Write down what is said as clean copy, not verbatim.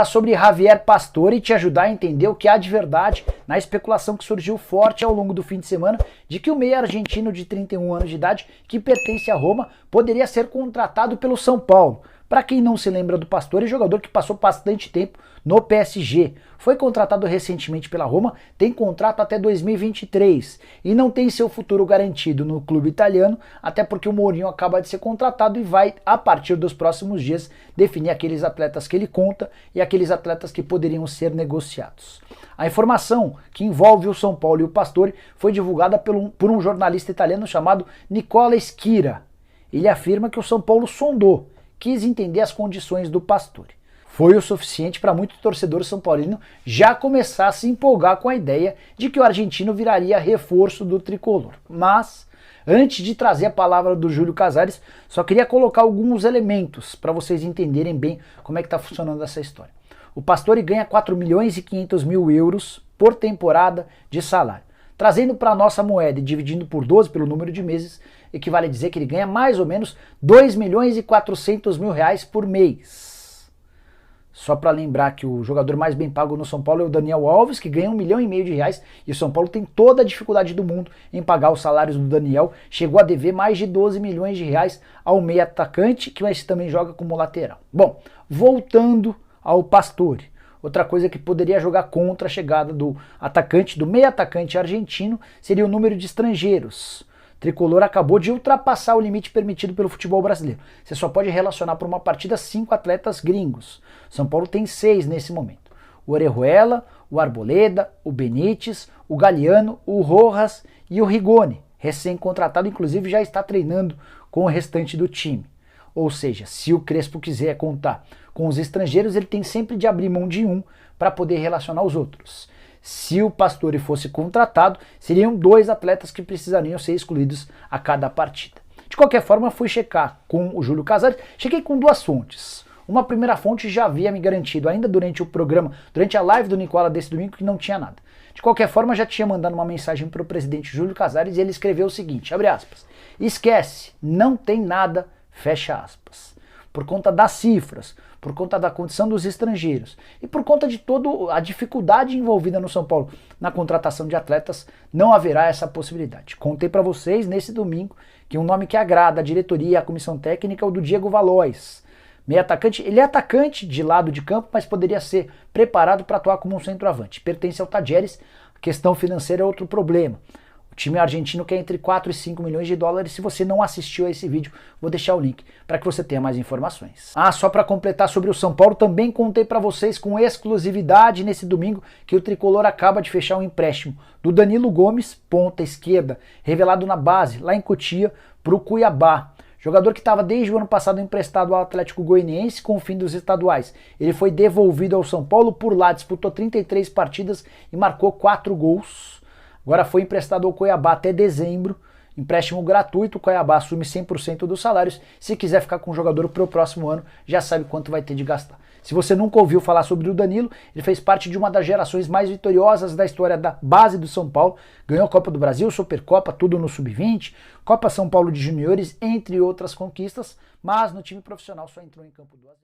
sobre Javier Pastore e te ajudar a entender o que há de verdade na especulação que surgiu forte ao longo do fim de semana de que o meia argentino de 31 anos de idade, que pertence a Roma, poderia ser contratado pelo São Paulo. Para quem não se lembra do Pastore, jogador que passou bastante tempo no PSG. Foi contratado recentemente pela Roma, tem contrato até 2023 e não tem seu futuro garantido no clube italiano, até porque o Mourinho acaba de ser contratado e vai, a partir dos próximos dias, definir aqueles atletas que ele conta e aqueles atletas que poderiam ser negociados. A informação que envolve o São Paulo e o Pastore foi divulgada por um jornalista italiano chamado Nicola Schira. Ele afirma que o São Paulo sondou, quis entender as condições do Pastore. Foi o suficiente para muito torcedor são paulino já começar a se empolgar com a ideia de que o argentino viraria reforço do tricolor. Mas, antes de trazer a palavra do Júlio Casares, só queria colocar alguns elementos para vocês entenderem bem como é que está funcionando essa história. O Pastore ganha 4 milhões e 500 mil euros por temporada de salário. Trazendo para a nossa moeda e dividindo por 12 pelo número de meses, equivale a dizer que ele ganha mais ou menos 2 milhões e 400 mil reais por mês. Só para lembrar que o jogador mais bem pago no São Paulo é o Daniel Alves, que ganha 1,5 milhão de reais, e o São Paulo tem toda a dificuldade do mundo em pagar os salários do Daniel, chegou a dever mais de 12 milhões de reais ao meia atacante, que mas também joga como lateral. Bom, voltando ao Pastore. Outra coisa que poderia jogar contra a chegada do atacante, do meia atacante argentino, seria o número de estrangeiros. O tricolor acabou de ultrapassar o limite permitido pelo futebol brasileiro. Você só pode relacionar por uma partida 5 atletas gringos. São Paulo tem 6 nesse momento. O Orejuela, o Arboleda, o Benítez, o Galeano, o Rojas e o Rigoni. Recém-contratado, inclusive, já está treinando com o restante do time. Ou seja, se o Crespo quiser contar com os estrangeiros, ele tem sempre de abrir mão de um para poder relacionar os outros. Se o Pastore fosse contratado, seriam 2 atletas que precisariam ser excluídos a cada partida. De qualquer forma, fui checar com o Júlio Casares, chequei com 2 fontes. Uma primeira fonte já havia me garantido, ainda durante o programa, durante a live do Nicola desse domingo, que não tinha nada. De qualquer forma, já tinha mandado uma mensagem para o presidente Júlio Casares e ele escreveu o seguinte, abre aspas, esquece, não tem nada, fecha aspas. Por conta das cifras, por conta da condição dos estrangeiros e por conta de toda a dificuldade envolvida no São Paulo na contratação de atletas, não haverá essa possibilidade. Contei para vocês nesse domingo que um nome que agrada a diretoria e a comissão técnica é o do Diego Valois. Meio atacante, ele é atacante de lado de campo, mas poderia ser preparado para atuar como um centroavante. Pertence ao Tajeres, a questão financeira é outro problema. O time argentino quer entre 4 e 5 milhões de dólares. Se você não assistiu a esse vídeo, vou deixar o link para que você tenha mais informações. Só para completar sobre o São Paulo, também contei para vocês com exclusividade nesse domingo que o tricolor acaba de fechar um empréstimo do Danilo Gomes, ponta esquerda, revelado na base, lá em Cotia, para o Cuiabá. Jogador que estava desde o ano passado emprestado ao Atlético Goianiense com o fim dos estaduais. Ele foi devolvido ao São Paulo, por lá disputou 33 partidas e marcou 4 gols. Agora foi emprestado ao Cuiabá até dezembro, empréstimo gratuito, o Cuiabá assume 100% dos salários. Se quiser ficar com o jogador para o próximo ano, já sabe quanto vai ter de gastar. Se você nunca ouviu falar sobre o Danilo, ele fez parte de uma das gerações mais vitoriosas da história da base do São Paulo, ganhou a Copa do Brasil, Supercopa, tudo no Sub-20, Copa São Paulo de Juniores, entre outras conquistas, mas no time profissional só entrou em campo 2 vezes.